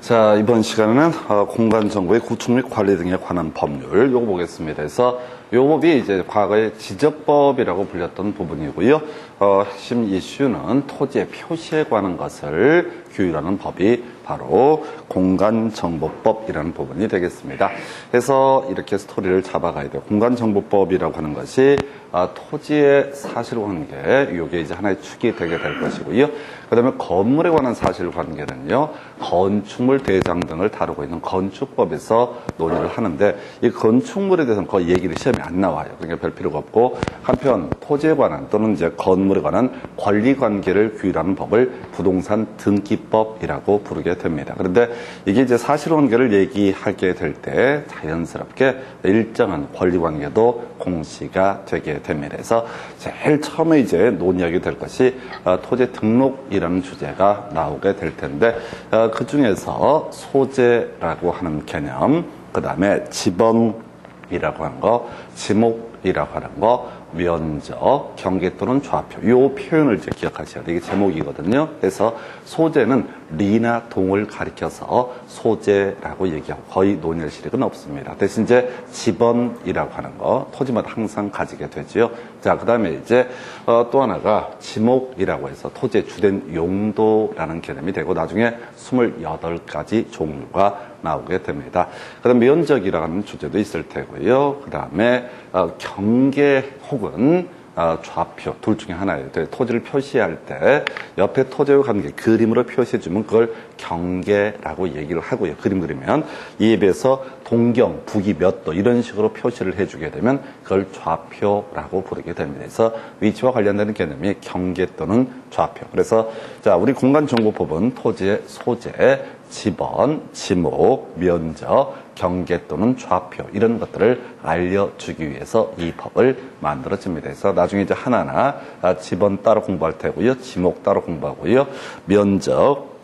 자, 이번 시간에는 공간정보의 구축 및 관리 등에 관한 법률 요거 보겠습니다. 그래서 요 법이 이제 과거에 지적법이라고 불렸던 부분이고요. 핵심 이슈는 토지의 표시에 관한 것을 규율하는 법이 바로 공간정보법이라는 부분이 되겠습니다. 그래서 이렇게 스토리를 잡아가야 돼요. 공간정보법이라고 하는 것이 토지의 사실관계, 이게 이제 하나의 축이 되게 될 것이고요. 그 다음에 건물에 관한 사실관계는요, 건축물 대장 등을 다루고 있는 건축법에서 논의를 하는데, 이 건축물에 대해서는 거의 얘기를 시험에 안 나와요. 그러니까 별 필요가 없고, 한편 토지에 관한 또는 이제 건물에 관한 권리관계를 규율하는 법을 부동산 등기법이라고 부르게 됩니다. 그런데 이게 이제 사실관계를 얘기하게 될 때 자연스럽게 일정한 권리관계도 공시가 되게 됩니다. 그래서 제일 처음에 이제 논의하게 될 것이 토지 등록이라는 주제가 나오게 될 텐데, 그 중에서 소재라고 하는 개념, 그 다음에 지번이라고 하는 거, 지목이라고 하는 거, 면적, 경계 또는 좌표, 이 표현을 이제 기억하셔야 돼요. 이게 제목이거든요. 그래서 소재는 리나 동을 가리켜서 소재라고 얘기하고 거의 논의할 실익은 없습니다. 대신 이제 지번이라고 하는 거 토지마다 항상 가지게 되죠. 자, 그 다음에 이제 또 하나가 지목이라고 해서 토지의 주된 용도라는 개념이 되고 나중에 28가지 종류가 나오게 됩니다. 그 다음에 면적이라는 주제도 있을 테고요. 그 다음에 경계 혹은 좌표 둘 중에 하나예요. 토지를 표시할 때 옆에 토지와 관계 그림으로 표시해주면 그걸 경계라고 얘기를 하고요. 그림 그리면 이에 비해서 동경, 북위 몇 도 이런 식으로 표시를 해주게 되면 그걸 좌표라고 부르게 됩니다. 그래서 위치와 관련되는 개념이 경계 또는 좌표. 그래서 자, 우리 공간정보법은 토지의 소재, 지번, 지목, 면적, 경계 또는 좌표 이런 것들을 알려주기 위해서 이 법을 만들어집니다. 그래서 나중에 이제 하나하나 지번 따로 공부할 테고요. 지목 따로 공부하고요. 면적,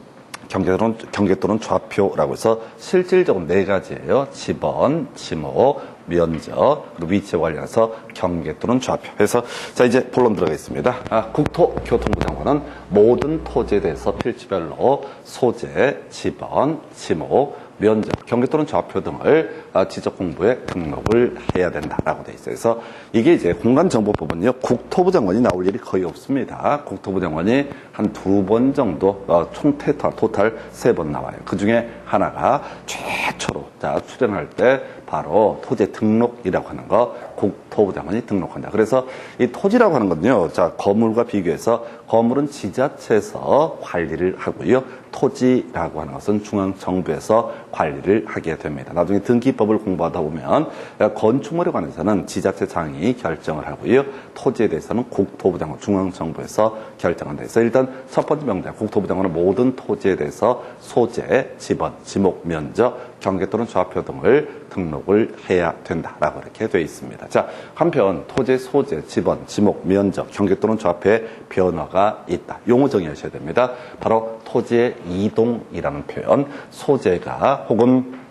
경계 또는 좌표라고 해서 실질적으로 4가지예요. 지번, 지목, 면적, 그리고 위치에 관련해서 경계 또는 좌표. 그래서 자, 이제 본론 들어가겠습니다. 국토교통부 장관은 모든 토지에 대해서 필지별로 소재, 지번, 지목, 면적, 경계 또는 좌표 등을 지적 공부에 등록을 해야 된다라고 돼 있어요. 그래서 이게 이제 공간정보법은요, 국토부 장관이 나올 일이 거의 없습니다. 국토부 장관이 한 2번 정도, 총 토탈 3번 나와요. 그 중에 하나가 최초로 출연할 때 바로 토지 등록이라고 하는 거 국토부 장관이 등록한다. 그래서 이 토지라고 하는 건요, 자, 건물과 비교해서 건물은 지자체에서 관리를 하고요. 토지라고 하는 것은 중앙정부에서 관리를 하게 됩니다. 나중에 등기법을 공부하다 보면 건축물에 관해서는 지자체장이 결정을 하고요. 토지에 대해서는 국토부 장관, 중앙정부에서 결정한다. 그래서 일단 첫 번째 명단, 국토부 장관은 모든 토지에 대해서 소재, 지번, 지목, 면적, 경계 또는 좌표 등을 등록을 해야 된다라고 이렇게 되어 있습니다. 자, 한편 토지의 소재, 지번, 지목, 면적, 경계 또는 좌표에 변화가 있다. 용어 정의하셔야 됩니다. 바로 토지의 이동이라는 표현, 소재가 혹은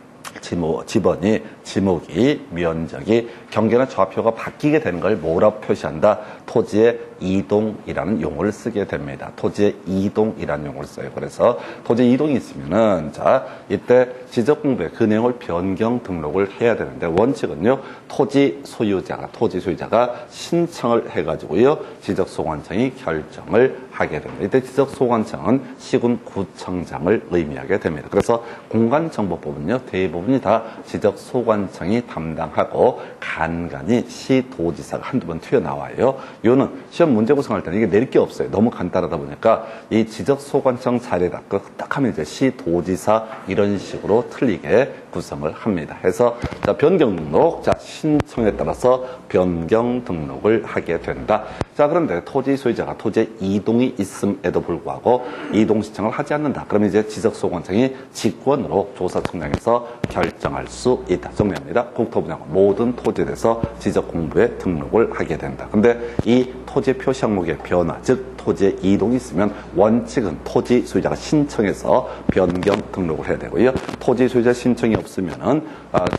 지번이, 지목이, 면적이, 경계나 좌표가 바뀌게 되는 걸 뭐라고 표시한다? 토지의 이동이라는 용어를 쓰게 됩니다. 토지의 이동이라는 용어를 써요. 그래서 토지 이동이 있으면은, 자, 이때 지적공부에 그 내용을 변경 등록을 해야 되는데, 원칙은요, 토지 소유자가 신청을 해가지고요, 지적소관청이 결정을 하게 됩니다. 이때 지적소관청은 시군구청장을 의미하게 됩니다. 그래서 공간정보법은요, 대부분이 다 지적소관청이 담당하고 간간히 시도지사가 한두 번 튀어나와요. 이거는 시험 문제 구성할 때는 이게 낼 게 없어요. 너무 간단하다 보니까 이 지적소관청 자리에다 딱 하면 이제 시도지사 이런 식으로 틀리게 구성을 합니다. 해서 자, 변경 등록, 자, 신청에 따라서 변경 등록을 하게 된다. 자, 그런데 토지 소유자가 토지에 이동이 있음에도 불구하고 이동 신청을 하지 않는다. 그러면 이제 지적소관청이 직권으로 조사청장에서 결정할 수 있다. 정리합니다. 국토부 장관 모든 토지에 대해서 지적공부에 등록을 하게 된다. 근데 이 토지 표시 항목의 변화, 즉 토지에 이동이 있으면 원칙은 토지 소유자가 신청해서 변경 등록을 해야 되고요. 토지 소유자 신청이 없으면은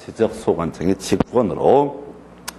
지적소관청이 직권으로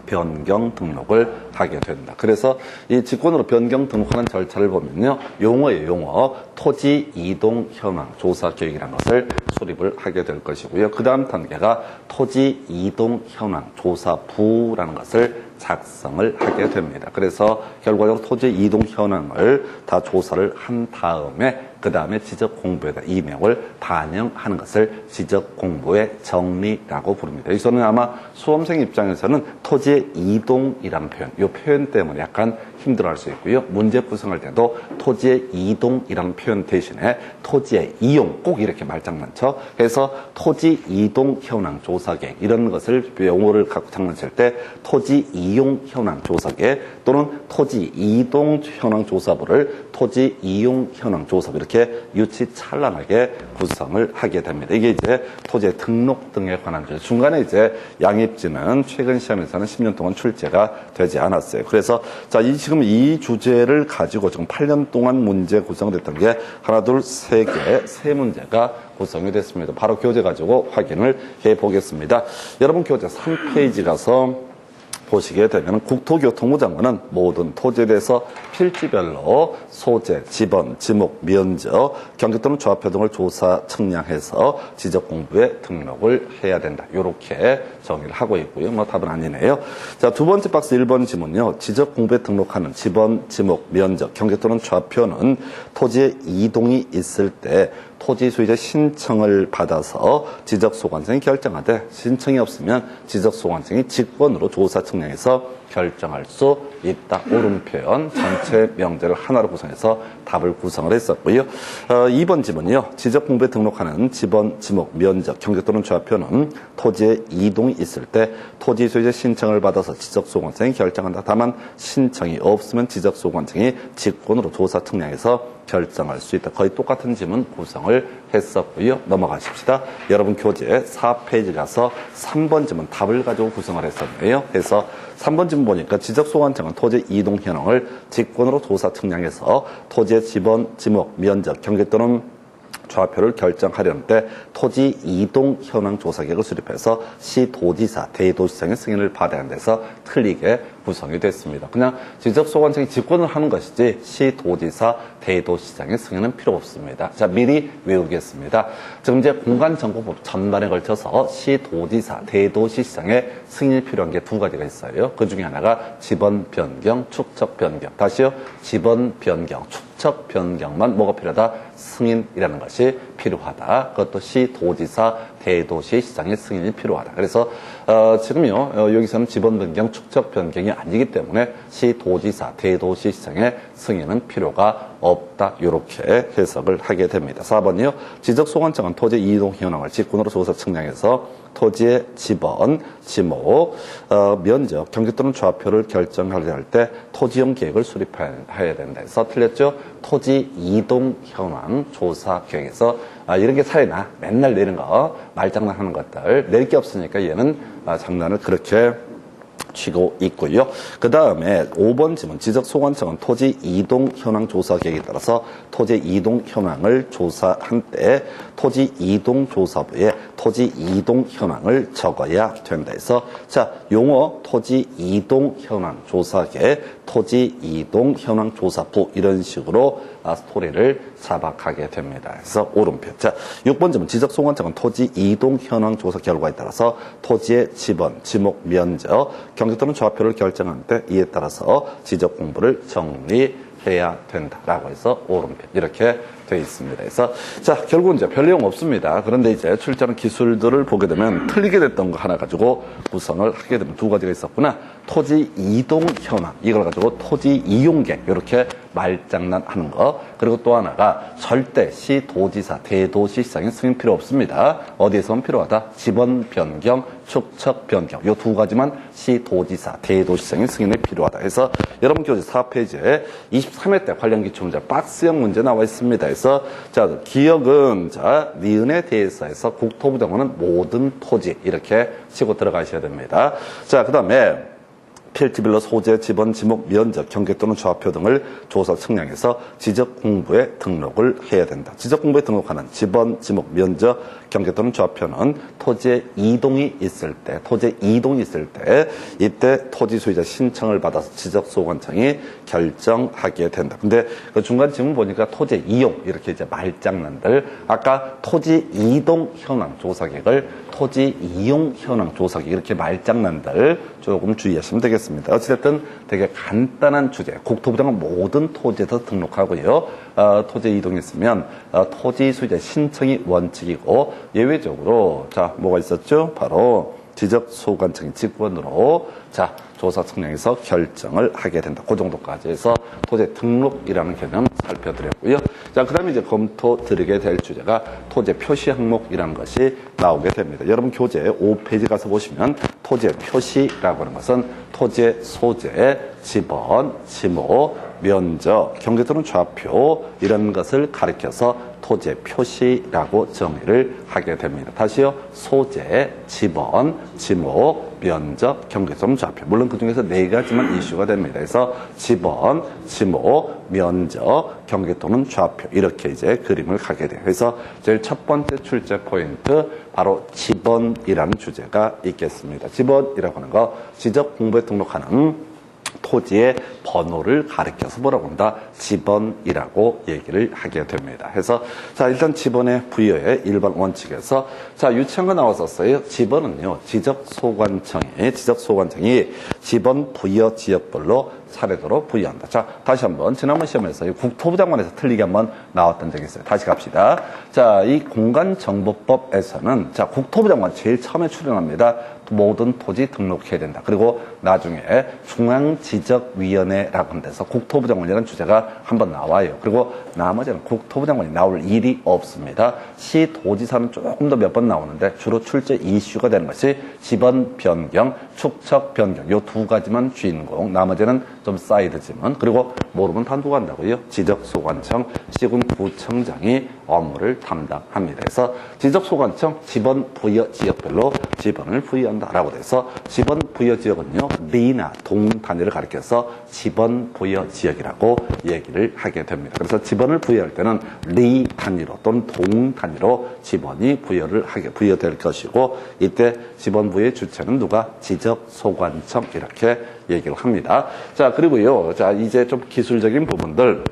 변경 등록을 하게 된다. 그래서 이 직권으로 변경 등록하는 절차를 보면요. 용어예요, 용어. 토지 이동 현황 조사 계획이라는 것을 수립을 하게 될 것이고요. 그 다음 단계가 토지 이동 현황 조사부라는 것을 작성을 하게 됩니다. 그래서 결과적으로 토지 이동 현황을 다 조사를 한 다음에 그 다음에 지적 공부에다 이 내용을 반영하는 것을 지적 공부의 정리라고 부릅니다. 여기서는 아마 수험생 입장에서는 토지의 이동이라는 표현, 이 표현 때문에 약간 힘들어할 수 있고요. 문제 구성할 때도 토지의 이동이라는 표현 대신에 토지의 이용, 꼭 이렇게 말장난쳐. 그래서 토지 이동 현황 조사 계획 이런 것을 용어를 갖고 장난칠 때 토지 이용 현황 조사 계획 또는 토지 이동 현황 조사부를 토지 이용 현황 조사부 이렇게 유치찬란하게 구성을 하게 됩니다. 이게 이제 토지의 등록 등에 관한 주제. 중간에 이제 양입지는 최근 시험에서는 10년 동안 출제가 되지 않았어요. 그래서 자, 지금 이 주제를 가지고 지금 8년 동안 문제 구성됐던 게 하나, 둘, 세 개, 세 문제가 구성이 됐습니다. 바로 교재 가지고 확인을 해 보겠습니다. 여러분 교재 3페이지 가서 보시게 되면 국토교통부 장관은 모든 토지에 대해서 필지별로 소재, 지번, 지목, 면적, 경계 또는 좌표 등을 조사 측량해서 지적 공부에 등록을 해야 된다. 이렇게 정의를 하고 있고요. 뭐 답은 아니네요. 자, 두 번째 박스 1번 지문요. 지적 공부에 등록하는 지번, 지목, 면적, 경계 또는 좌표는 토지에 이동이 있을 때 토지 소유자 신청을 받아서 지적소관청이 결정하되 신청이 없으면 지적소관청이 직권으로 조사 측량해서 결정할 수 있다. 옳은 표현 전체 명제를 하나로 구성해서 답을 구성을 했었고요. 2번 지문이요. 지적 공부에 등록하는 지번, 지목, 면적, 경계 또는 좌표는 토지에 이동이 있을 때 토지 소유자 신청을 받아서 지적소관청이 결정한다. 다만 신청이 없으면 지적소관청이 직권으로 조사 측량해서 결정할 수 있다. 거의 똑같은 지문 구성을 했었고요. 넘어가십시다. 여러분 교재 4페이지 가서 3번 지문 답을 가지고 구성을 했었네요. 그래서 3번 지문 보니까 지적소관청은 토지 이동 현황을 직권으로 조사 측량해서 토지의 지번, 지목, 면적, 경계 또는 좌표를 결정하려는 때 토지 이동 현황 조사 계획을 수립해서 시도지사, 대도시장의 승인을 받아야 한다 해서 틀리게 구성이 됐습니다. 그냥 지적소관청이 직권을 하는 것이지 시도지사, 대도시장의 승인은 필요 없습니다. 자, 미리 외우겠습니다. 지금 이제 공간정보법 전반에 걸쳐서 시도지사, 대도시장의 승인이 필요한 게 두 가지가 있어요. 그 중에 하나가 지번 변경, 축척 변경. 다시요. 지번 변경, 축척 변경만 뭐가 필요하다? 승인이라는 것이 필요하다. 그것도 시도지사, 대도시장의 승인이 필요하다. 그래서 지금요 여기서는 지번 변경, 축척 변경이 아니기 때문에 시도지사, 대도시장의 승인은 필요가 없다. 이렇게 해석을 하게 됩니다. 4번이요. 지적소관청은 토지 이동 현황을 직권으로 조사 측량해서 토지의 지번, 지목, 면적, 경계 또는 좌표를 결정하려 할 때 토지용 계획을 수립해야 된다 해서 틀렸죠. 토지 이동 현황 조사 계획에서 이런 게 살이나 맨날 내는 거 말장난하는 것들 낼 게 없으니까 얘는 장난을 그렇게 치고 있고요. 그 다음에 5번 지문 지적소관청은 토지 이동 현황 조사 계획에 따라서 토지 이동 현황을 조사한 때 토지 이동 조사부에 토지 이동 현황을 적어야 된다 해서 자, 용어 토지 이동 현황 조사 계획, 토지 이동 현황 조사부 이런 식으로 스토리를 자박하게 됩니다. 그래서 오른표. 자, 6번 지문 지적소관청은 토지 이동 현황 조사 결과에 따라서 토지의 지번, 지목, 면적, 경계 또는 좌표를 결정할 때 이에 따라서 지적 공부를 정리해야 된다라고 해서 오른표. 이렇게 되어 있습니다. 그래서 자, 결국은 이제 별 내용 없습니다. 그런데 이제 출제하는 기술들을 보게 되면 틀리게 됐던 거 하나 가지고 구성을 하게 되면 두 가지가 있었구나. 토지 이동 현황 이걸 가지고 토지 이용객 이렇게 말장난하는 거. 그리고 또 하나가 절대 시도지사, 대도시장의 승인 필요 없습니다. 어디에서는 필요하다? 지번 변경, 축척 변경 이 두 가지만 시도지사, 대도시장의 승인이 필요하다. 그래서 여러분 교재 4페이지에 23회 때 관련 기출문제 박스형 문제 나와 있습니다. 그래서 자, 기억은 자, 니은에 대해서 해서 국토부 정원은 모든 토지 이렇게 치고 들어가셔야 됩니다. 자, 그다음에 필지별로 소재, 지번, 지목, 면적, 경계 또는 좌표 등을 조사 측량해서 지적 공부에 등록을 해야 된다. 지적 공부에 등록하는 지번, 지목, 면적, 경계 또는 좌표는 토지의 이동이 있을 때, 이때 토지 소유자 신청을 받아서 지적소관청이 결정하게 된다. 근데 그 중간 지문 보니까 토지 이용 이렇게 이제 말장난들, 아까 토지 이동 현황 조사객을 토지 이용 현황 조사객 이렇게 말장난들 조금 주의하시면 되겠습니다. 어찌됐든 되게 간단한 주제, 국토부 장관 모든 토지에서 등록하고요. 토지 이동했으면 토지 소유자 신청이 원칙이고, 예외적으로 자 뭐가 있었죠? 바로 지적소관청이 직권으로 자 조사 측량에서 결정을 하게 된다. 그 정도까지 해서 토지 등록이라는 개념 살펴드렸고요. 자, 그다음에 이제 검토 드리게 될 주제가 토지 표시 항목이라는 것이 나오게 됩니다. 여러분 교재 5페이지 가서 보시면 토지의 표시라고 하는 것은 토지의 소재, 지번, 지목, 면적, 경계 또는 좌표 이런 것을 가리켜서 토지의 표시라고 정의를 하게 됩니다. 다시요. 소재, 지번, 지목, 면적, 경계 또는 좌표. 물론 그중에서 4가지만 이슈가 됩니다. 그래서 지번, 지목, 면적, 경계 또는 좌표 이렇게 이제 그림을 가게 돼요. 그래서 제일 첫 번째 출제 포인트 바로 지번이라는 주제가 있겠습니다. 지번이라고 하는 거 지적 공부에 등록하는 토지의 번호를 가리켜서 뭐라고 한다? 지번이라고 얘기를 하게 됩니다. 그래서 자 일단 지번의 부여의 일반 원칙에서 자 유치한 거 나왔었어요. 지번은요 지적소관청이 지번 부여 지역별로 차례대로 부여한다. 자 다시 한번 지난번 시험에서 국토부 장관에서 틀리게 한번 나왔던 적이 있어요. 다시 갑시다. 자 이 공간정보법에서는 자 국토부 장관 제일 처음에 출연합니다. 모든 토지 등록해야 된다. 그리고 나중에 중앙지적위원회라고 하는 데서 국토부 장관이라는 주제가 한번 나와요. 그리고 나머지는 국토부 장관이 나올 일이 없습니다. 시도지사는 조금 더 몇 번 나오는데 주로 출제 이슈가 되는 것이 지번 변경, 축척 변경 요 2가지만 주인공, 나머지는 좀 사이드 지문, 그리고 모르면 다 누가 한다고요? 지적소관청, 시군구청장이 업무를 담당합니다. 그래서 지적소관청 지번 부여 지역별로 지번을 부여한다라고 돼서 지번 부여 지역은요 리나 동 단위를 가리켜서 지번 부여 지역이라고 얘기를 하게 됩니다. 그래서 지번을 부여할 때는 리 단위로 또는 동 단위로 지번이 부여될 것이고, 이때 지번 부여의 주체는 누가? 지적소관청 이렇게 얘기를 합니다. 자 그리고요 자 이제 좀 기술적인 부분들.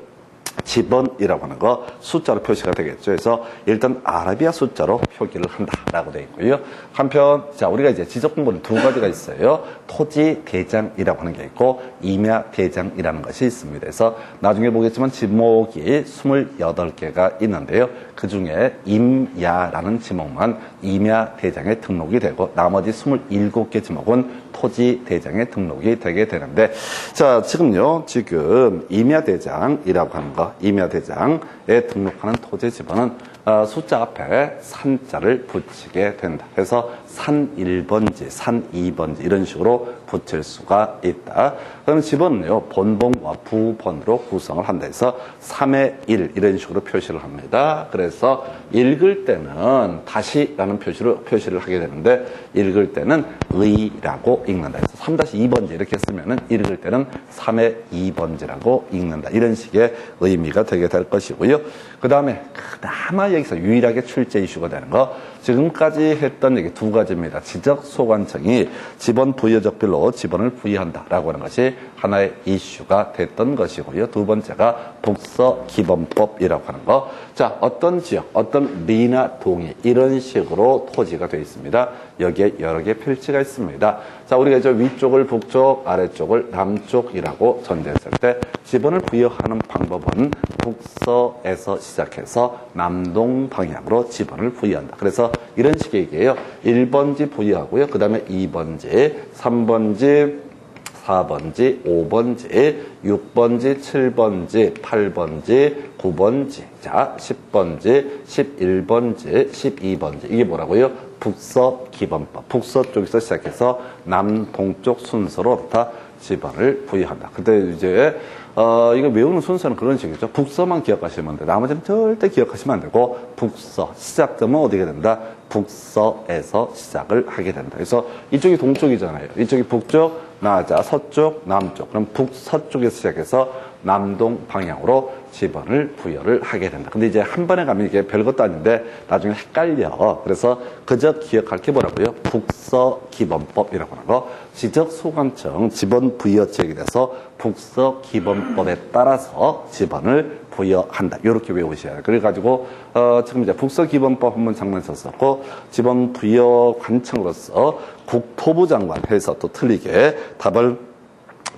지번이라고 하는 거 숫자로 표시가 되겠죠. 그래서 일단 아라비아 숫자로 표기를 한다라고 되어 있고요. 한편 자 우리가 이제 지적 공부는 2가지가 있어요. 토지 대장이라고 하는 게 있고 임야 대장이라는 것이 있습니다. 그래서 나중에 보겠지만 지목이 28개가 있는데요. 그 중에 임야라는 지목만 임야 대장에 등록이 되고 나머지 27개 지목은 토지 대장에 등록이 되게 되는데, 자 지금 임야 대장이라고 하는 거, 임야 대장에 등록하는 토지 지번은 숫자 앞에 산자를 붙이게 된다. 그래서 산 1번지, 산 2번지 이런 식으로 붙일 수가 있다. 그럼 지번은요 본번과 부번으로 구성을 한다 해서 3의 1 이런 식으로 표시를 합니다. 그래서 읽을 때는 다시라는 표시를 하게 되는데, 읽을 때는 의라고 읽는다. 그래서 3-2번지 이렇게 쓰면은 읽을 때는 3의 2번지라고 읽는다. 이런 식의 의미가 되게 될 것이고요. 그 다음에 그나마 여기서 유일하게 출제 이슈가 되는 거, 지금까지 했던 얘기 2가지입니다. 지적소관청이 지번 부여적별로 지번을 부여한다라고 하는 것이 하나의 이슈가 됐던 것이고요. 2번째가 북서기본법이라고 하는 거. 자, 어떤 지역, 어떤 리나 동이 이런 식으로 토지가 되어 있습니다. 여기에 여러 개 필지가 있습니다. 자, 우리가 이제 위쪽을 북쪽, 아래쪽을 남쪽이라고 전제했을 때 지번을 부여하는 방법은 북서에서 시작해서 남동 방향으로 지번을 부여한다. 그래서 이런 식의 얘기예요. 1번지 부여하고요. 그 다음에 2번지, 3번지, 4번지, 5번지, 6번지, 7번지, 8번지, 9번지, 자, 10번지, 11번지, 12번지. 이게 뭐라고요? 북서기본법. 북서 쪽에서 시작해서 남동쪽 순서로 다 지번을 부여한다. 근데 이제 이거 외우는 순서는 그런 식이죠. 북서만 기억하시면 돼. 나머지는 절대 기억하시면 안 되고, 북서 시작점은 어디가 된다? 북서에서 시작을 하게 된다. 그래서 이쪽이 동쪽이잖아요. 이쪽이 북쪽, 서쪽, 남쪽. 그럼 북서쪽에서 시작해서 남동 방향으로 지번을 부여를 하게 된다. 근데 이제 한 번에 가면 이게 별것도 아닌데 나중에 헷갈려. 그래서 그저 기억할 게 뭐라고요? 북서기본법이라고 하는 거. 지적소관청 지번 부여 지역에 대해서 북서기본법에 따라서 지번을 부여한다. 이렇게 외우셔야 돼요. 그래가지고 지금 이제 북서기본법 한번 장면 썼었고 지번 부여 관청으로서 국토부 장관 해서 또 틀리게 답을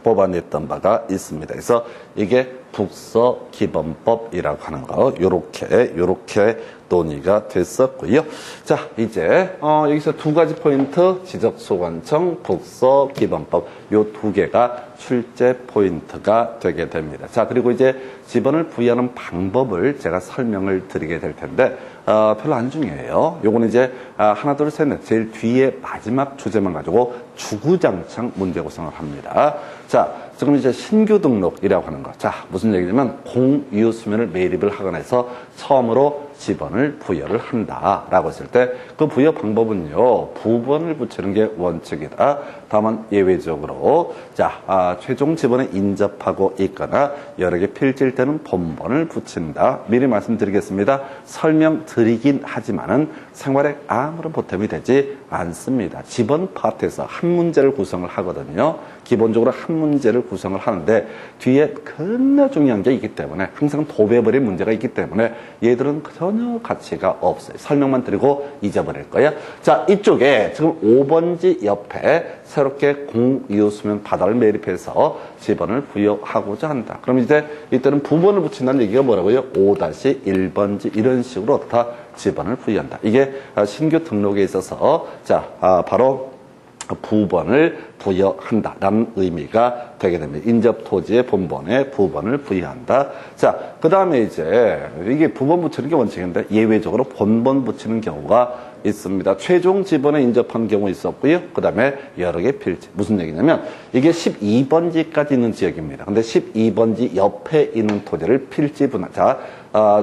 뽑아냈던 바가 있습니다. 그래서 이게 북서기본법이라고 하는 거 요렇게 논의가 됐었고요. 자, 이제 여기서 두 가지 포인트 지적소관청 북서기본법 요 두 개가 출제 포인트가 되게 됩니다. 자, 그리고 이제 지번을 부여하는 방법을 제가 설명을 드리게 될 텐데 별로 안 중요해요. 요거는 이제 하나 둘 셋 넷 제일 뒤에 마지막 주제만 가지고 주구장창 문제 구성을 합니다. 자, 지금 이제 신규 등록이라고 하는 거. 자, 무슨 얘기냐면 공유수면을 매립을 하거나 해서 처음으로 지번을 부여를 한다라고 했을 때 그 부여 방법은요. 부번을 붙이는 게 원칙이다. 다만 예외적으로 자, 최종 지번에 인접하고 있거나 여러 개 필지일 때는 본번을 붙인다. 미리 말씀드리겠습니다. 설명드리긴 하지만은 생활에 아무런 보탬이 되지 않습니다. 지번 파트에서 한 문제를 구성을 하거든요. 기본적으로 한 문제를 구성을 하는데 뒤에 겁나 중요한 게 있기 때문에 항상 도배버린 문제가 있기 때문에 얘들은 전혀 가치가 없어요. 설명만 드리고 잊어버릴 거야. 자, 이쪽에 지금 5번지 옆에 새롭게 공유수면 바다를 매립해서 지번을 부여하고자 한다. 그럼 이제 이때는 부번을 붙인다는 얘기가 뭐라고요? 5-1번지 이런 식으로 다 지번을 부여한다. 이게 신규 등록에 있어서 자, 바로 부번을 부여한다라는 의미가 되게 됩니다. 인접 토지의 본번에 부번을 부여한다. 자, 그 다음에 이제 이게 부번 붙이는 게 원칙인데 예외적으로 본번 붙이는 경우가 있습니다. 최종 지번에 인접한 경우 있었고요. 그 다음에 여러 개 필지. 무슨 얘기냐면 이게 12번지까지 있는 지역입니다. 근데 12번지 옆에 있는 토지를 필지 분할. 자,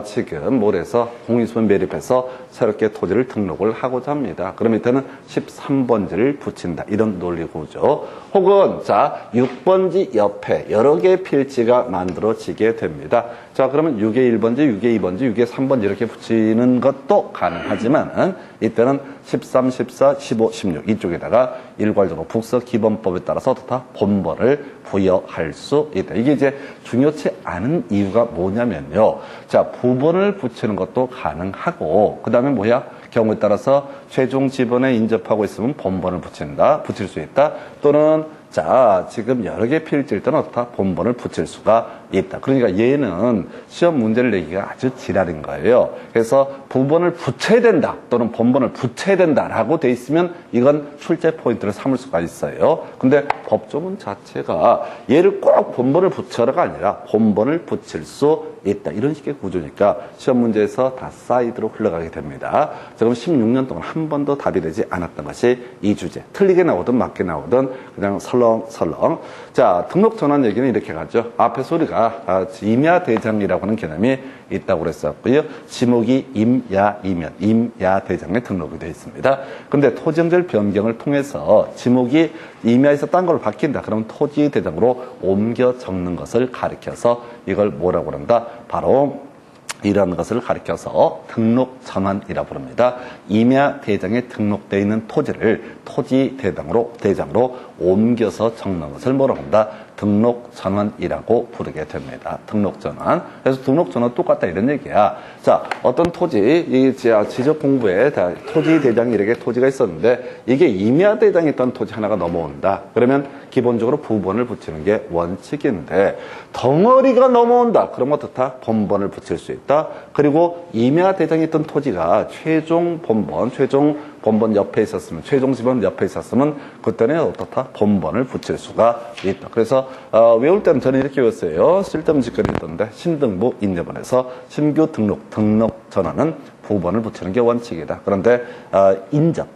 지금 몰에서 공유수면 매립해서 새롭게 토지를 등록을 하고자 합니다. 그럼 이때는 13번지를 붙인다. 이런 논리 구조. 혹은 자, 6번지 옆에 여러 개의 필지가 만들어지게 됩니다. 자, 그러면 6의 1번지, 6의 2번지, 6의 3번지 이렇게 붙이는 것도 가능하지만은 이때는 13, 14, 15, 16 이쪽에다가 일괄적으로 북서기본법에 따라서 다 본번을 부여할 수 있다. 이게 이제 중요치 않은 이유가 뭐냐면요. 자, 부번을 붙이는 것도 가능하고 그 다음에 뭐야? 경우에 따라서 최종 지번에 인접하고 있으면 본번을 붙일 수 있다. 또는 자, 지금 여러 개 필지일 때는 어떻다? 본번을 붙일 수가 있다. 그러니까 얘는 시험 문제를 내기가 아주 지랄인 거예요. 그래서 부번을 붙여야 된다 또는 본번을 붙여야 된다라고 돼 있으면 이건 출제 포인트를 삼을 수가 있어요. 근데 법조문 자체가 얘를 꼭 본번을 붙여라가 아니라 본번을 붙일 수 있다. 이런 식의 구조니까 시험 문제에서 다 사이드로 흘러가게 됩니다. 지금 16년 동안 한 번도 답이 되지 않았던 것이 이 주제. 틀리게 나오든 맞게 나오든 그냥 설렁설렁. 자, 등록 전환 얘기는 이렇게 가죠. 앞에 소리가 임야대장이라고 하는 개념이 있다고 그랬었고요. 지목이 임야이면 임야대장에 등록이 되어 있습니다. 그런데 토지형질 변경을 통해서 지목이 임야에서 딴 걸로 바뀐다. 그러면 토지대장으로 옮겨 적는 것을 가리켜서 이걸 뭐라고 그런다? 바로 이러한 것을 가리켜서 등록 전환이라고 부릅니다. 임야대장에 등록되어 있는 토지를 토지대장으로 옮겨서 적는 것을 뭐라고 한다? 등록 전환이라고 부르게 됩니다. 등록 전환. 그래서 등록 전환 똑같다 이런 얘기야. 자, 어떤 토지, 이 지적 공부에 토지 대장이 이렇게 토지가 있었는데 이게 임야대장에 있던 토지 하나가 넘어온다. 그러면 기본적으로 부번을 붙이는 게 원칙인데 덩어리가 넘어온다. 그러면 어떻다? 본번을 붙일 수 있다. 그리고 임야대장에 있던 토지가 최종 본번 옆에 있었으면, 최종 지번 옆에 있었으면, 그때는 어떻다? 본번을 붙일 수가 있다. 그래서, 외울 때는 저는 이렇게 외웠어요. 쓸데없는 짓거리 했던데, 신등부 인접원에서 신규 등록 전환은 부번을 붙이는 게 원칙이다. 그런데,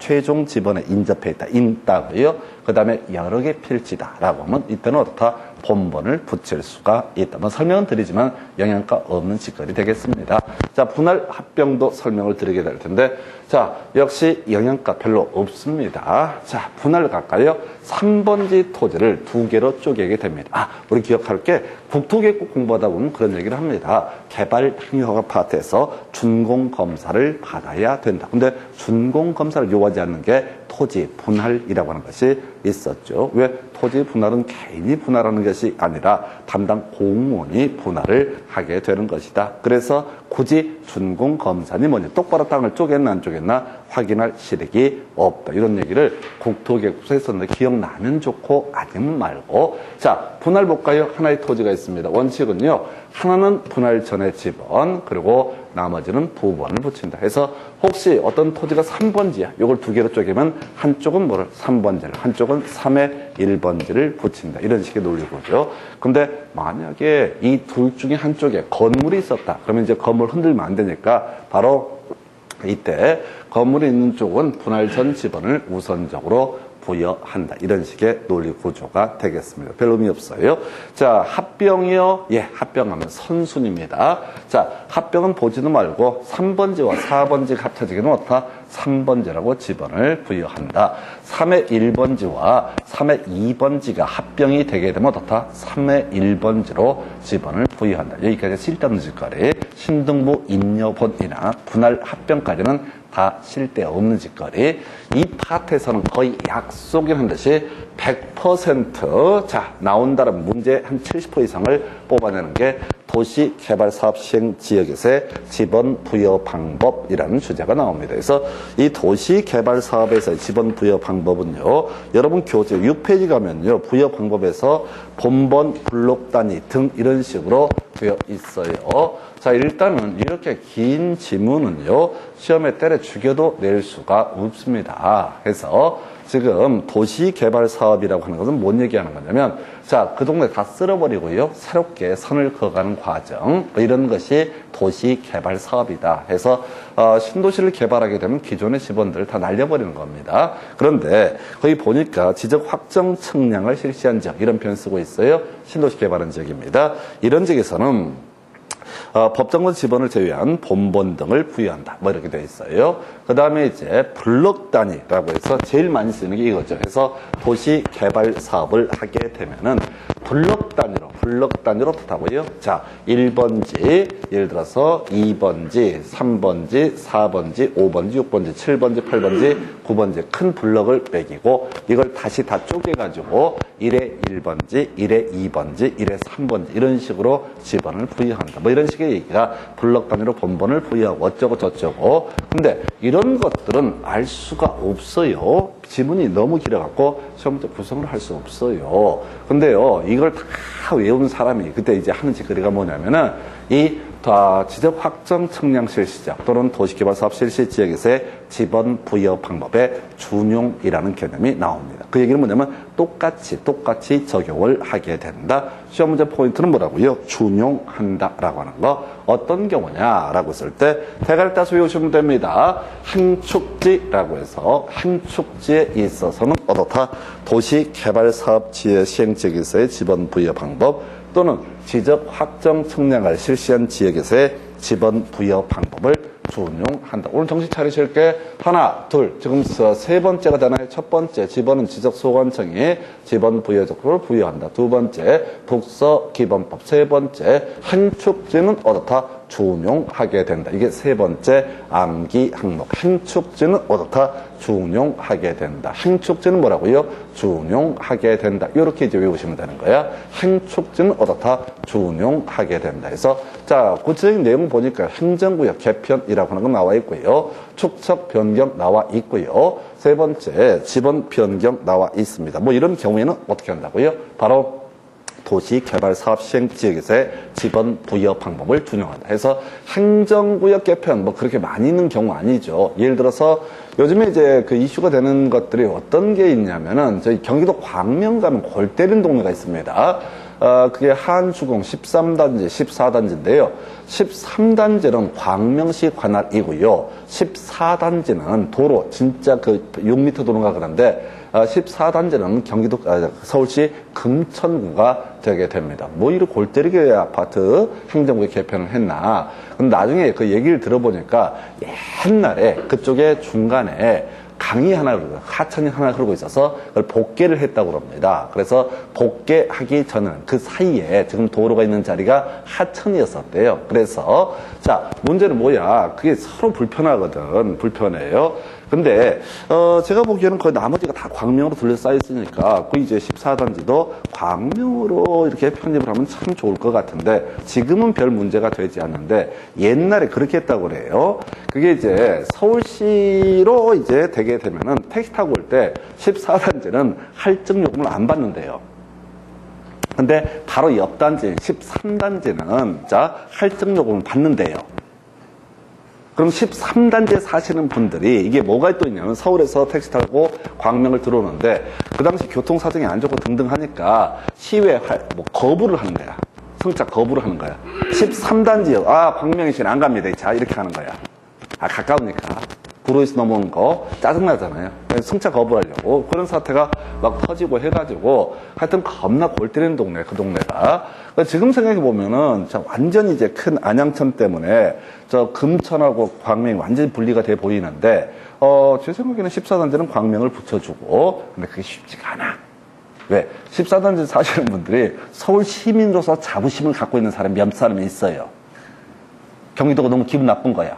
최종 지번에 인접해 있다고요. 그 다음에 여러 개 필지다라고 하면, 이때는 어떻다? 본번을 붙일 수가 있다. 뭐 설명은 드리지만 영향가 없는 직거리 되겠습니다. 자, 분할 합병도 설명을 드리게 될 텐데, 자, 역시 영향가 별로 없습니다. 자, 분할 갈까요? 3번지 토지를 2개로 쪼개게 됩니다. 우리 기억할 게 국토개국 공부하다 보면 그런 얘기를 합니다. 개발 행위허가 파트에서 준공검사를 받아야 된다. 근데 준공검사를 요구하지 않는 게 토지 분할이라고 하는 것이 있었죠. 왜? 토지 분할은 개인이 분할하는 것이 아니라 담당 공무원이 분할을 하게 되는 것이다. 그래서 굳이 준공검사니 뭐니 똑바로 땅을 쪼갰나 안 쪼갰나 확인할 실익이 없다. 이런 얘기를 국토개국에서 했었는데 기억나면 좋고 아니면 말고. 자, 분할 볼까요? 하나의 토지가 있습니다. 원칙은요. 하나는 분할 전에 지번, 그리고 나머지는 부번을 붙인다. 해서 혹시 어떤 토지가 3번지야. 이걸 2개로 쪼개면 한쪽은 뭐를 3번지를, 한쪽은 3의 1번지를 붙인다. 이런 식의 논리고죠. 근데 만약에 이 둘 중에 한쪽에 건물이 있었다. 그러면 이제 건물 흔들면 안 되니까 바로 이때 건물이 있는 쪽은 분할 전 지번을 우선적으로 부여한다. 이런 식의 논리 구조가 되겠습니다. 별 의미 없어요. 자, 합병이요. 예, 합병하면 선순입니다. 자, 합병은 보지도 말고 3번지와 4번지가 합쳐지게는 어떻다? 3번지라고 지번을 부여한다. 3의 1번지와 3의 2번지가 합병이 되게 되면 어떻다? 3의 1번지로 지번을 부여한다. 여기까지 쓸데없는 짓거리. 신등부 인여본이나 분할 합병까지는 다 쓸데없는 짓거리. 이 파트에서는 거의 약속이라는 듯이 100% 자, 나온다는 문제 한 70% 이상을 뽑아내는 게 도시개발사업 시행 지역에서의 지번 부여 방법이라는 주제가 나옵니다. 그래서 이 도시개발사업에서의 지번 부여 방법은요, 여러분 교재 6페이지 가면요, 부여 방법에서 본번, 블록 단위 등 이런 식으로 되어 있어요. 자, 일단은 이렇게 긴 지문은요, 시험에 때려 죽여도 낼 수가 없습니다. 그래서 지금 도시개발 사업이라고 하는 것은 뭔 얘기하는 거냐면, 자, 그 동네 다 쓸어버리고요, 새롭게 선을 그어가는 과정, 이런 것이 도시개발 사업이다 해서 신도시를 개발하게 되면 기존의 지번들을 다 날려버리는 겁니다. 그런데 거기 보니까 지적 확정 측량을 실시한 지역, 이런 표현 쓰고 있어요. 신도시 개발한 지역입니다. 이런 지역에서는 법정권 지번을 제외한 본번 등을 부여한다. 뭐 이렇게 되어 있어요. 그 다음에 이제 블록 단위라고 해서 제일 많이 쓰는 게 이거죠. 그래서 도시 개발 사업을 하게 되면은 블록 단위로 뜻하고요. 자, 1번지, 예를 들어서 2번지, 3번지, 4번지, 5번지, 6번지, 7번지, 8번지, 9번지 큰 블럭을 매기고 이걸 다시 다 쪼개가지고 1에 1번지, 1에 2번지, 1에 3번지 이런 식으로 지번을 부여한다. 뭐 이런 식의 얘기가 블럭 단위로 본번을 부여하고 어쩌고 저쩌고. 근데 이런 것들은 알 수가 없어요. 지문이 너무 길어갖고 시험 문제 구성을 할 수 없어요. 근데요, 이걸 다 외운 사람이 그때 이제 하는 짓거리가 뭐냐면은 이 지적 확정 측량 실시 지역 또는 도시개발 사업 실시 지역에서의 지번 부여 방법의 준용이라는 개념이 나옵니다. 그 얘기는 뭐냐면 똑같이 적용을 하게 된다. 시험 문제 포인트는 뭐라고요? 준용한다라고 하는 거. 어떤 경우냐라고 했을 때 대괄다수 외우시면 됩니다. 한축지라고 해서 한축지에 있어서는 어떻다? 도시개발사업 시행 지역에서의 지번 부여 방법 또는 지적 확정 측량을 실시한 지역에서의 지번 부여 방법을 준용한다. 오늘 정신 차리실 게 하나, 둘, 지금 세 번째가 되나요? 첫 번째, 지번은 지적소관청이 지번 부여적으로 부여한다. 두 번째, 독서기본법. 세 번째, 한축지는 어떻다? 준용하게 된다. 이게 세 번째 암기 항목. 한축지는 어떻다? 준용하게 된다. 한축지는 뭐라고요? 준용하게 된다. 이렇게 이제 외우시면 되는 거야. 한축지는 어떻다? 준용하게 된다. 그래서 자, 구체적인 내용 보니까 행정구역 개편이라고 하는 건 나와 있고요. 축척 변경 나와 있고요. 세 번째, 지번 변경 나와 있습니다. 뭐 이런 경우에는 어떻게 한다고요? 바로 도시개발사업 시행 지역에서의 지번 부여 방법을 준용한다. 해서 행정구역 개편 뭐 그렇게 많이 있는 경우 아니죠. 예를 들어서 요즘에 이제 그 이슈가 되는 것들이 어떤 게 있냐면은 저희 경기도 광명 가면 골 때리는 동네가 있습니다. 그게 한주공 13단지, 14단지인데요. 13단지는 광명시 관할이고요. 14단지는 도로, 진짜 그 6m 도로가 그런데 14단지는 경기도, 서울시 금천구가 되게 됩니다. 뭐 이렇게 골 때리게 아파트 행정구에 개편을 했나. 근데 나중에 그 얘기를 들어보니까 옛날에 그쪽에 중간에 강이 하나 흐르고, 하천이 하나 흐르고 있어서 그걸 복개를 했다고 합니다. 그래서 복개하기 전에는 그 사이에 지금 도로가 있는 자리가 하천이었었대요. 그래서, 자, 문제는 뭐야? 그게 서로 불편하거든. 불편해요. 근데, 제가 보기에는 거의 나머지가 다 광명으로 둘러싸여 있으니까, 그 이제 14단지도 광명으로 이렇게 편입을 하면 참 좋을 것 같은데, 지금은 별 문제가 되지 않는데, 옛날에 그렇게 했다고 그래요. 그게 이제 서울시로 이제 되게 되면은 택시 타고 올 때 14단지는 할증 요금을 안 받는데요. 근데 바로 옆 단지 13단지는 자, 할증 요금을 받는데요. 그럼 13단지에 사시는 분들이 이게 뭐가 또 있냐면 서울에서 택시 타고 광명을 들어오는데 그 당시 교통 사정이 안 좋고 등등 하니까 시외 거부를 하는 거야. 승차 거부를 하는 거야. 13단지요. 광명이시는 안 갑니다. 자, 이렇게 하는 거야. 가까우니까. 구로에서 넘어오는 거 짜증나잖아요. 승차 거부하려고. 그런 사태가 막 터지고 해가지고 하여튼 겁나 골 때리는 동네, 그 동네가. 지금 생각해보면은 완전히 이제 큰 안양천 때문에 저 금천하고 광명이 완전히 분리가 돼 보이는데, 제 생각에는 14단지는 광명을 붙여주고, 근데 그게 쉽지가 않아. 왜? 14단지 사시는 분들이 서울 시민으로서 자부심을 갖고 있는 사람이 몇 사람이 있어요. 경기도가 너무 기분 나쁜 거야.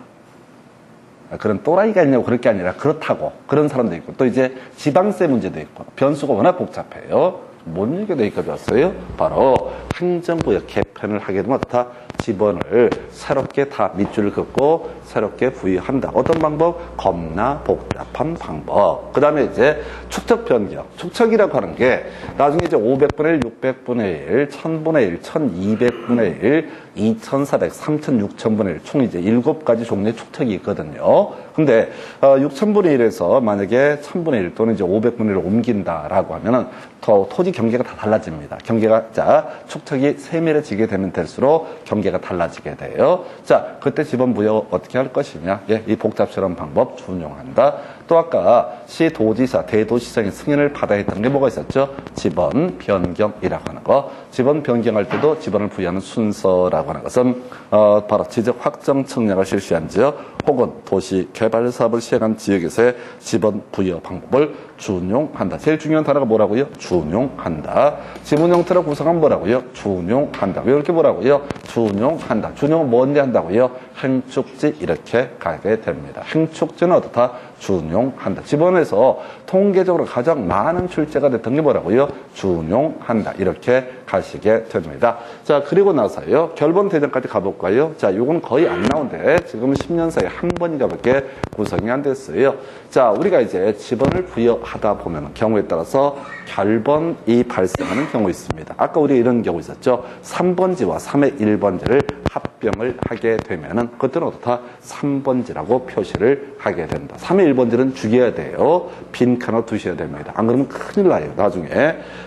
그런 또라이가 있냐고 그럴 게 아니라 그렇다고. 그런 사람도 있고. 또 이제 지방세 문제도 있고. 변수가 워낙 복잡해요. 뭔 얘기가 여기까지 왔어요? 바로 행정구역 개편을 하게 되면 다 지번을 새롭게 다 밑줄을 긋고 새롭게 부여한다. 어떤 방법? 겁나 복잡한 방법. 그 다음에 이제 축척 변경. 축척이라고 하는 게 나중에 이제 500분의 1, 600분의 1, 1000분의 1, 1200분의 1, 2400, 3000, 6000분의 1, 총 이제 7가지 종류의 축척이 있거든요. 근데 6000분의 1에서 만약에 1000분의 1 또는 이제 500분의 1을 옮긴다라고 하면은 토지 경계가 다 달라집니다. 경계가, 자, 축척이 세밀해지게 되면 될수록 경계가 달라지게 돼요. 자, 그때 지번 부여 어떻게 할 것이냐? 예, 이 복잡스러운 방법 준용한다. 또 아까 시도지사, 대도시장의 승인을 받아야 했던 게 뭐가 있었죠? 지번 변경이라고 하는 거. 지번 변경할 때도 지번을 부여하는 순서라고 하는 것은 바로 지적 확정 청약을 실시한 지역 혹은 도시 개발 사업을 시행한 지역에서의 지번 부여 방법을 준용한다. 제일 중요한 단어가 뭐라고요? 준용한다. 지분 형태로 구성한 뭐라고요? 준용한다. 왜 이렇게 뭐라고요? 준용한다. 준용은 뭔데 한다고요? 행축지 이렇게 가게 됩니다. 행축지는 어떻다? 준용한다. 지번에서 통계적으로 가장 많은 출제가 됐던 게 뭐라고요? 준용한다. 이렇게 가시게 됩니다. 자, 그리고 나서요. 결번 대전까지 가볼까요? 자, 요건 거의 안 나오는데 지금 10년 사이에 한 번인가밖에 구성이 안 됐어요. 자, 우리가 이제 지번을 부여하다 보면 경우에 따라서 결번이 발생하는 경우 있습니다. 아까 우리 이런 경우 있었죠. 3번지와 3의 1번지를 합병을 하게 되면은 그것들은 어떻다? 3번지라고 표시를 하게 된다. 3의 1번지는 죽여야 돼요. 빈칸으로 두셔야 됩니다. 안 그러면 큰일 나요. 나중에.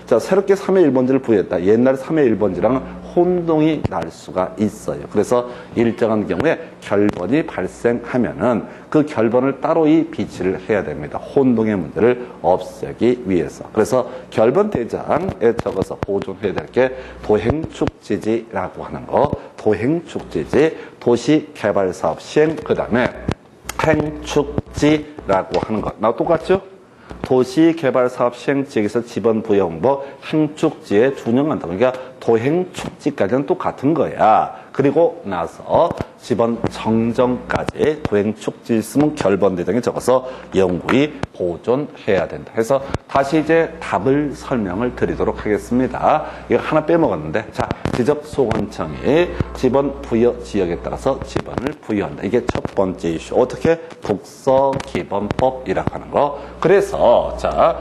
자, 새롭게 3의 1번지를 부여했다. 옛날 3의 1번지랑 혼동이 날 수가 있어요. 그래서 일정한 경우에 결번이 발생하면은 그 결번을 따로이 비치를 해야 됩니다. 혼동의 문제를 없애기 위해서. 그래서 결번 대장에 적어서 보존해야 될 게 도행축지지라고 하는 거. 도행축지지, 도시개발사업 시행, 그 다음에 행축지라고 하는 것. 나 똑같죠? 도시개발사업 시행지역에서 지번 부여 홍보 행축지에 준용한다. 그러니까 도행축지까지는 똑같은 거야. 그리고 나서 지번 정정까지 도행축지 있으면 결번대장에 적어서 영구히 보존해야 된다. 그래서 다시 이제 답을 설명을 드리도록 하겠습니다. 이거 하나 빼먹었는데, 자, 지적소관청이 지번 부여 지역에 따라서 지번을 부여한다. 이게 첫 번째 이슈. 어떻게? 독서기본법이라고 하는 거. 그래서 자,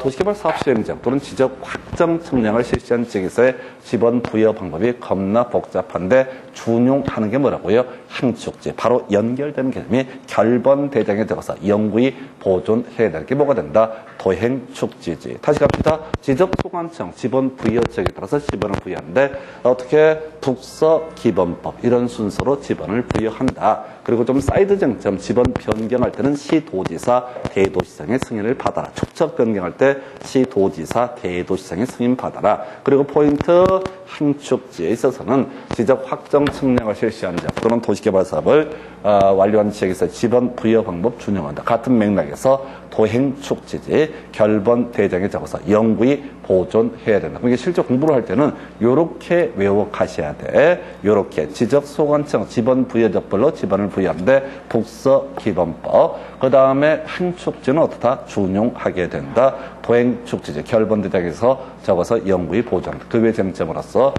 도시개발사업 시행지역 또는 지적 확정 청량을 실시한 지역에서의 지번 부여 방법이 겁나 복잡한데 준용하는 게 뭐라고요? 항축지. 바로 연결되는 개념이 결번 대장에 들어가서 영구히 보존해야 될 게 뭐가 된다? 도행축지지. 다시 갑시다. 지적소관청 지번 부여적에 따라서 지번을 부여하는데 어떻게 북서 기본법 이런 순서로 지번을 부여한다. 그리고 좀 사이드 쟁점 지번 변경할 때는 시도지사 대도시장의 승인을 받아라. 축척 변경할 때 시도지사 대도시장의 승인 받아라. 그리고 포인트 항축지에 있어서는 지적 확정 측량을 실시한 자 또는 도시개발 사업을 완료한 지역에서 지번 부여 방법 준용한다. 같은 맥락에서 도행축지지 결번 대장에 적어서 영구히 보존해야 된다. 이게 실제 공부를 할 때는 요렇게 외워 가셔야 돼. 요렇게 지적소관청 지번 부여적별로 지번을 부여하는데 북서 기본법. 그 다음에 항축지는 어떻다? 준용하게 된다. 도행축지지 결번 대장에서 적어서 영구히 보존한다. 그 외 쟁점으로서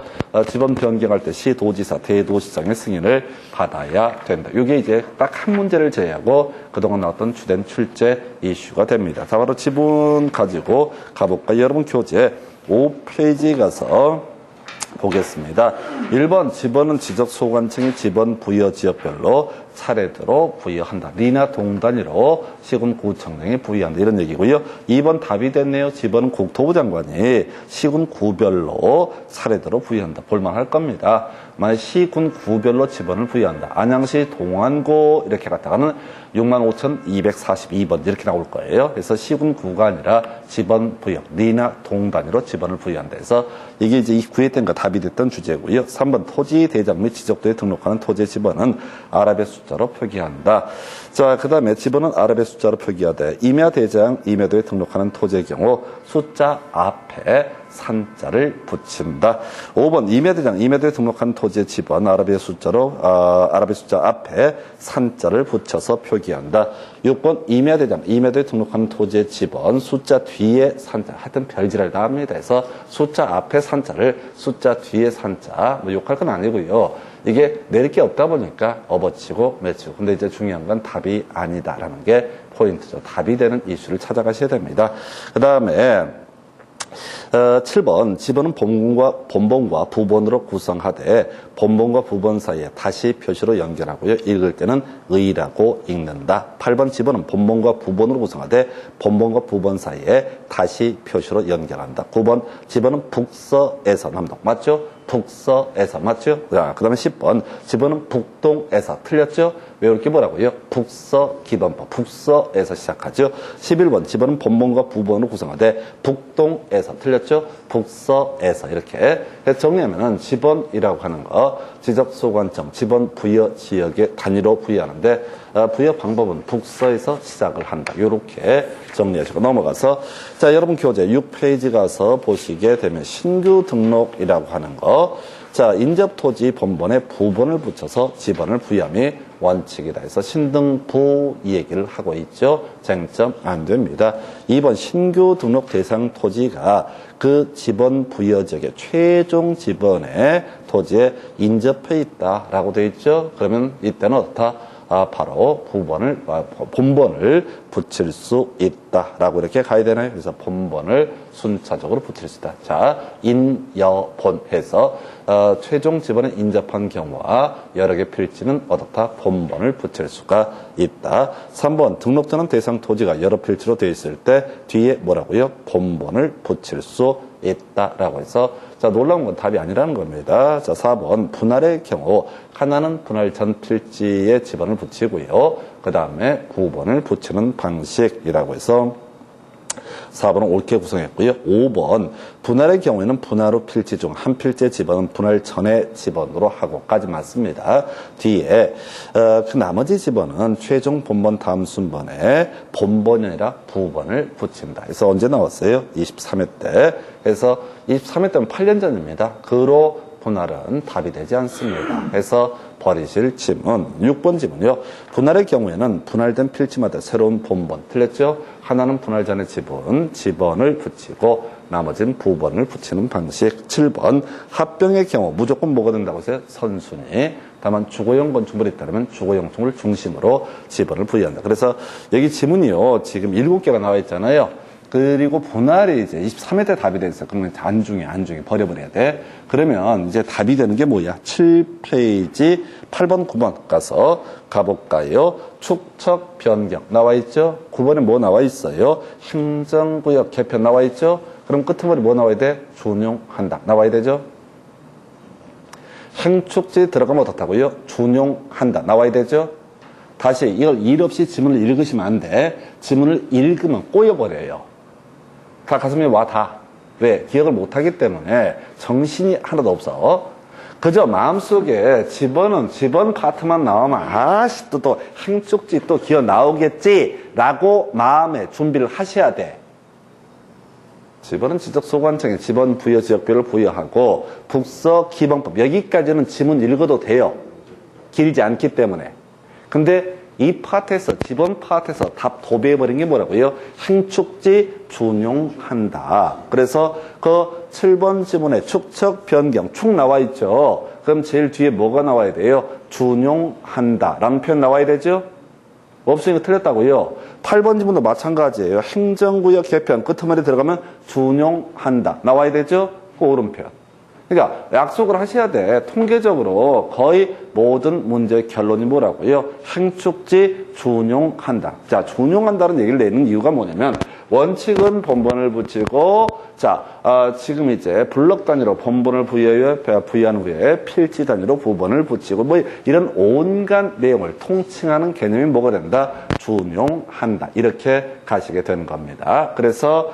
지번 변경할 때 시도지사 대도시장의 승인을 받아야 된다. 이게 이제 딱 한 문제를 제외하고 그동안 나왔던 주된 출제 이슈가 됩니다. 자, 바로 지분 가지고 가볼까요? 여러분 교재 5페이지 가서 보겠습니다. 1번 지번은 지적소관청이 지번 부여 지역별로 차례대로 부여한다. 리나 동단위로 시군구청장이 부여한다. 이런 얘기고요. 2번 답이 됐네요. 지번은 국토부 장관이 시군구별로 차례대로 부여한다. 볼만할 겁니다. 만약 시군구별로 지번을 부여한다. 안양시 동안고 이렇게 갔다가는 65,242번 이렇게 나올 거예요. 그래서 시군구가 아니라 지번 부여, 리나 동단위로 지번을 부여한다. 그래서 이게 이제 이 구에 땐가 답이 됐던 주제고요. 3번 토지 대장 및 지적도에 등록하는 토지의 지번은 아랍의 숫자로 표기한다. 자, 그 다음에 지번은 아랍의 숫자로 표기하되 임야 대장, 임야도에 등록하는 토지의 경우 숫자 앞에 산자를 붙인다. 5번 임야대장, 임야도에 등록한 토지의 지번 아랍의 숫자로 아랍의 숫자 앞에 산자를 붙여서 표기한다. 6번 임야대장, 임야도에 등록한 토지의 지번 숫자 뒤에 산자. 하여튼 별지랄 다 합니다. 그래서 숫자 앞에 산자를 숫자 뒤에 산자. 뭐 욕할 건 아니고요. 이게 내릴 게 없다 보니까 업어치고 맺히고. 근데 이제 중요한 건 답이 아니다라는 게 포인트죠. 답이 되는 이슈를 찾아가셔야 됩니다. 그 다음에 7번 지번은 본본과 부본으로 구성하되 본본과 부본 사이에 다시 표시로 연결하고요. 읽을 때는 의라고 읽는다. 8번 지번은 본본과 부본으로 구성하되 본본과 부본 사이에 다시 표시로 연결한다. 9번 지번은 북서에서 남동. 맞죠? 북서에서. 맞죠? 자, 그 다음에 10번 지번은 북동에서. 틀렸죠? 왜 이렇게 뭐라고요? 북서 기본법. 북서에서 시작하죠. 11번 지번은 본본과 부본으로 구성하되 북동에서. 틀렸죠? 북서에서. 이렇게 정리하면은 지번이라고 하는 거 지적소관청 지번 부여 지역의 단위로 부여하는데 부여 방법은 북서에서 시작을 한다. 이렇게 정리하시고 넘어가서 자, 여러분 교재 6페이지 가서 보시게 되면 신규 등록이라고 하는 거. 자, 인접토지 본본에 부본을 붙여서 지번을 부여함이 원칙이다. 해서 신등부 이 얘기를 하고 있죠. 쟁점 안 됩니다. 2번 신규 등록 대상 토지가 그 지번 부여 지역의 최종 지번에 토지에 인접해 있다라고 되어 있죠. 그러면 이때는 어떻다? 바로 본본을 붙일 수 있다라고 이렇게 가야 되나요? 그래서 본본을 순차적으로 붙일 수 있다. 자, 인여본 해서 최종 지번에 인접한 경우와 여러 개 필지는 어떻다? 본본을 붙일 수가 있다. 3번 등록되는 대상 토지가 여러 필지로 되어 있을 때 뒤에 뭐라고요? 본본을 붙일 수 있다라고 해서 자, 놀라운 건 답이 아니라는 겁니다. 자, 4번 분할의 경우 하나는 분할 전 필지에 지번을 붙이고요. 그 다음에 9번을 붙이는 방식이라고 해서 4번은 옳게 구성했고요. 5번 분할의 경우에는 분할 후 필지 중 한 필지의 지번은 분할 전의 지번으로 하고까지 맞습니다. 뒤에 그 나머지 지번은 최종 본번 다음 순번에 본번이 아니라 부번을 붙인다. 그래서 언제 나왔어요? 23회 때. 그래서 23회 때는 8년 전입니다. 그로 분할은 답이 되지 않습니다. 그래서 버리실 지문. 6번 지문이요. 분할의 경우에는 분할된 필지마다 새로운 본번. 틀렸죠? 하나는 분할 전의 지번을 붙이고 나머지는 부번을 붙이는 방식. 7번 합병의 경우 무조건 뭐가 된다고 하세요? 선순위. 다만 주거용 건축물이 있다면 주거용 건축물을 중심으로 지번을 부여한다. 그래서 여기 지문이요. 지금 7개가 나와 있잖아요. 그리고 분할이 이제 23회 때 답이 돼 있어. 그러면 안중에 버려버려야 돼. 그러면 이제 답이 되는 게 뭐야? 7페이지 8번, 9번 가볼까요? 축척 변경 나와 있죠? 9번에 뭐 나와 있어요? 행정구역 개편 나와 있죠? 그럼 끝머리 뭐 나와야 돼? 준용한다. 나와야 되죠? 행축지 들어가면 어떻다고요? 준용한다. 나와야 되죠? 다시 이걸 일 없이 지문을 읽으시면 안 돼. 지문을 읽으면 꼬여버려요. 다 가슴에 와 다. 왜? 기억을 못하기 때문에 정신이 하나도 없어. 그저 마음속에 집원 파트만 나오면 아씨 또 행축지 또 기어 나오겠지 라고 마음에 준비를 하셔야 돼. 집원은 지적소관청에 집원 부여 지역별을 부여하고 북서 기본법 여기까지는 지문 읽어도 돼요. 길지 않기 때문에. 근데 이 파트에서 집원 파트에서 답 도배해버린 게 뭐라고요? 행축지 준용한다. 그래서 그 7번 지문에 축척 변경 축 나와 있죠. 그럼 제일 뒤에 뭐가 나와야 돼요? 준용한다 라는 표현 나와야 되죠? 없으니까 틀렸다고요. 8번 지문도 마찬가지예요. 행정구역 개편 끝머리 들어가면 준용한다 나와야 되죠? 그 옳은 표현. 그러니까 약속을 하셔야 돼. 통계적으로 거의 모든 문제의 결론이 뭐라고요? 행축지 준용한다. 자, 준용한다는 얘기를 내는 이유가 뭐냐면 원칙은 본본을 붙이고 지금 이제 블럭 단위로 본본을 부여한 후에 필지 단위로 부본을 붙이고 뭐 이런 온갖 내용을 통칭하는 개념이 뭐가 된다? 준용한다. 이렇게 가시게 되는 겁니다. 그래서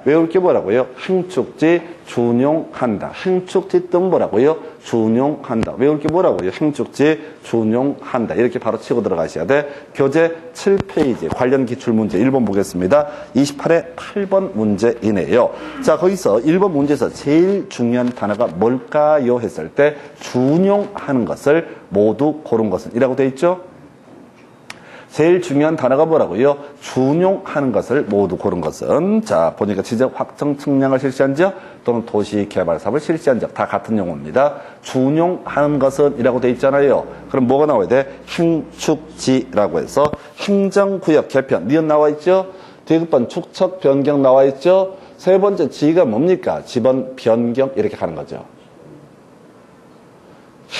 외울 게 뭐라고요? 행축지 준용한다. 행축지 뜻 뭐라고요? 준용한다. 외울 게 뭐라고요? 행축지 준용한다. 이렇게 바로 치고 들어가셔야 돼. 교재 7페이지 관련 기출문제 1번 보겠습니다. 28회 8번 문제이네요. 자, 거기서 1번 문제에서 제일 중요한 단어가 뭘까요? 했을 때 준용하는 것을 모두 고른 것은 이라고 되어 있죠? 제일 중요한 단어가 뭐라고요? 준용하는 것을 모두 고른 것은 자 보니까 지적 확정 측량을 실시한 지역 또는 도시 개발 사업을 실시한 지역 다 같은 용어입니다. 준용하는 것은 이라고 돼 있잖아요. 그럼 뭐가 나와야 돼? 행축지라고 해서 행정구역 개편 니은 나와 있죠? 디귿번 축척 변경 나와 있죠? 세 번째 지가 뭡니까? 지번 변경 이렇게 가는 거죠.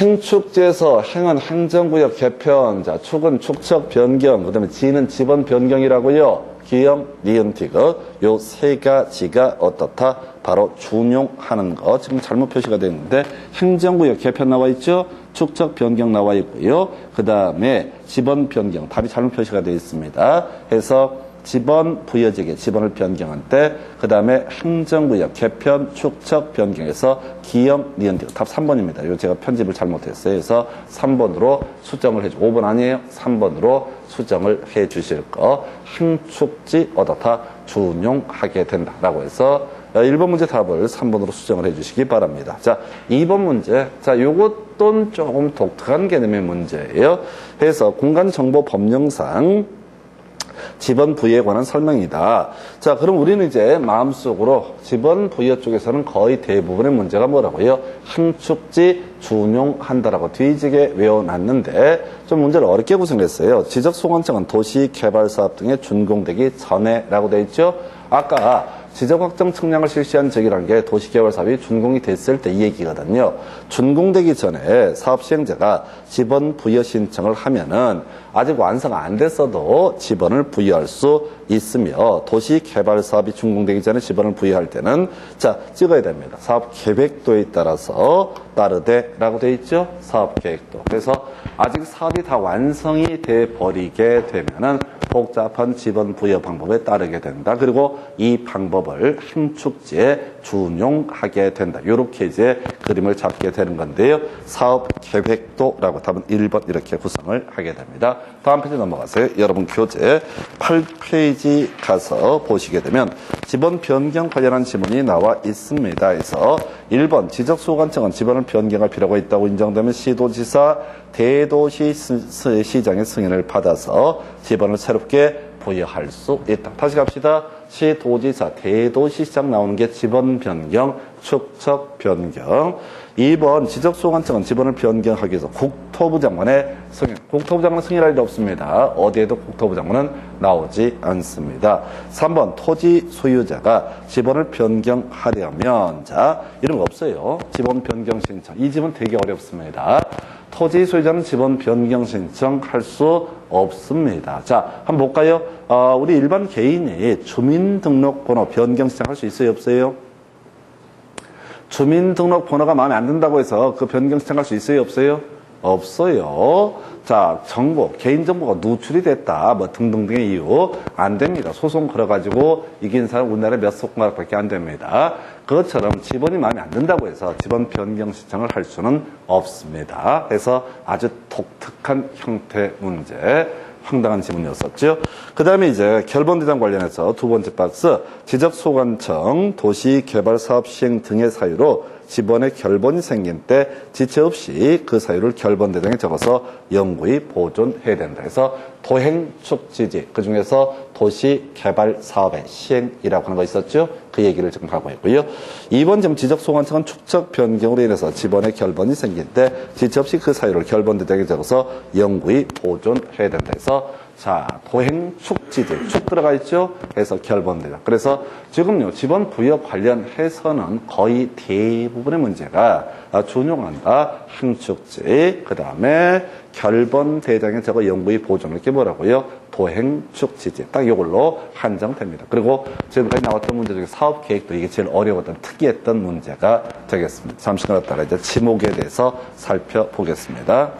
행축지에서 행은 행정구역 개편, 자, 축은 축척 변경, 그 다음에 지는 지번 변경이라고요. 기역, 니은, 디귿. 요 세 가지가 어떻다? 바로 준용하는 거. 지금 잘못 표시가 되어 있는데, 행정구역 개편 나와 있죠? 축척 변경 나와 있고요. 그 다음에 지번 변경, 답이 잘못 표시가 되어 있습니다. 해서 지번 부여지게 지번을 변경한 때, 그 다음에 행정구역 개편 축척 변경에서 기역 니은 디귿 답 3번입니다. 이거 제가 편집을 잘못했어요. 그래서 3번으로 수정을 해주고 5번 아니에요? 3번으로 수정을 해 주실 거. 행축지 어떻다 준용하게 된다라고 해서 1번 문제 답을 3번으로 수정을 해 주시기 바랍니다. 자, 2번 문제. 자, 요것도 조금 독특한 개념의 문제예요. 해서 공간정보 법령상 지번 부여에 관한 설명이다. 자, 그럼 우리는 이제 마음속으로 지번 부여 쪽에서는 거의 대부분의 문제가 뭐라고요? 행축지 준용한다라고 뒤지게 외워놨는데 좀 문제를 어렵게 구성했어요. 지적소관청은 도시개발사업 등에 준공되기 전에라고 돼 있죠? 아까 지적확정 측량을 실시한 지역이라는 게 도시개발 사업이 준공이 됐을 때 이 얘기거든요. 준공되기 전에 사업 시행자가 지번 부여 신청을 하면은 아직 완성 안 됐어도 지번을 부여할 수 있으며 도시개발 사업이 준공되기 전에 지번을 부여할 때는 자 찍어야 됩니다. 사업 계획도에 따라서 따르되라고 돼 있죠. 사업 계획도. 그래서 아직 사업이 다 완성이 돼 버리게 되면은 복잡한 지번 부여 방법에 따르게 된다. 그리고 이 방법을 행축지에 준용하게 된다. 이렇게 이제 그림을 잡게 되는 건데요. 사업 계획도라고 답은 1번 이렇게 구성을 하게 됩니다. 다음 페이지 넘어가세요. 여러분 교재 8페이지 가서 보시게 되면 지번 변경 관련한 지문이 나와 있습니다. 그래서 1번 지적소관청은 지번을 변경할 필요가 있다고 인정되면 시도지사 대도시시장의 승인을 받아서 지번을 새롭게 부여할 수 있다. 다시 갑시다. 시도지사 대도시시장 나오는 게 지번 변경 축척 변경. 2번 지적소관청은 지번을 변경하기 위해서 국토부 장관의 승인. 국토부 장관은 승인할 일 없습니다. 어디에도 국토부 장관은 나오지 않습니다. 3번 토지 소유자가 지번을 변경하려면 자 이런 거 없어요. 지번 변경 신청. 이 집은 되게 어렵습니다. 토지 소유자는 지번 변경 신청할 수 없습니다. 자, 한번 볼까요? 우리 일반 개인이 주민등록번호 변경 신청할 수 있어요, 없어요? 주민등록번호가 마음에 안 든다고 해서 그 변경 신청할 수 있어요, 없어요? 없어요. 자, 정보, 개인정보가 누출이 됐다, 뭐 등등등의 이유 안 됩니다. 소송 걸어가지고 이긴 사람 우리나라에 몇 손가락밖에 안 됩니다. 그것처럼 지번이 마음에 안 든다고 해서 지번 변경 신청을 할 수는 없습니다. 그래서 아주 독특한 형태 문제. 황당한 지문이었었죠. 그 다음에 이제 결번대장 관련해서 두 번째 박스, 지적소관청 도시개발사업 시행 등의 사유로 지번에 결번이 생긴 때 지체 없이 그 사유를 결번대장에 적어서 영구히 보존해야 된다. 그래서 도행축지지, 그 중에서 도시개발사업의 시행이라고 하는 거 있었죠. 그 얘기를 지금 하고 있고요. 2번 지금 지적소관청은 축적 변경으로 인해서 지번에 결번이 생길 때 지체 없이 그 사유를 결번대장에 적어서 영구히 보존해야 된다. 그래서 자, 도행축지지, 축 들어가 있죠? 그래서 결번대장. 그래서 지금요, 지번 부여 관련해서는 거의 대부분의 문제가 준용한다. 항축지, 그 다음에 결번대장에 적어 영구히 보존. 이렇게 뭐라고요? 도행축지지. 딱 이걸로 한정됩니다. 그리고 지금까지 나왔던 문제 중에 사업계획도 이게 제일 어려웠던, 특이했던 문제가 되겠습니다. 잠시 나갔다가 이제 지목에 대해서 살펴보겠습니다.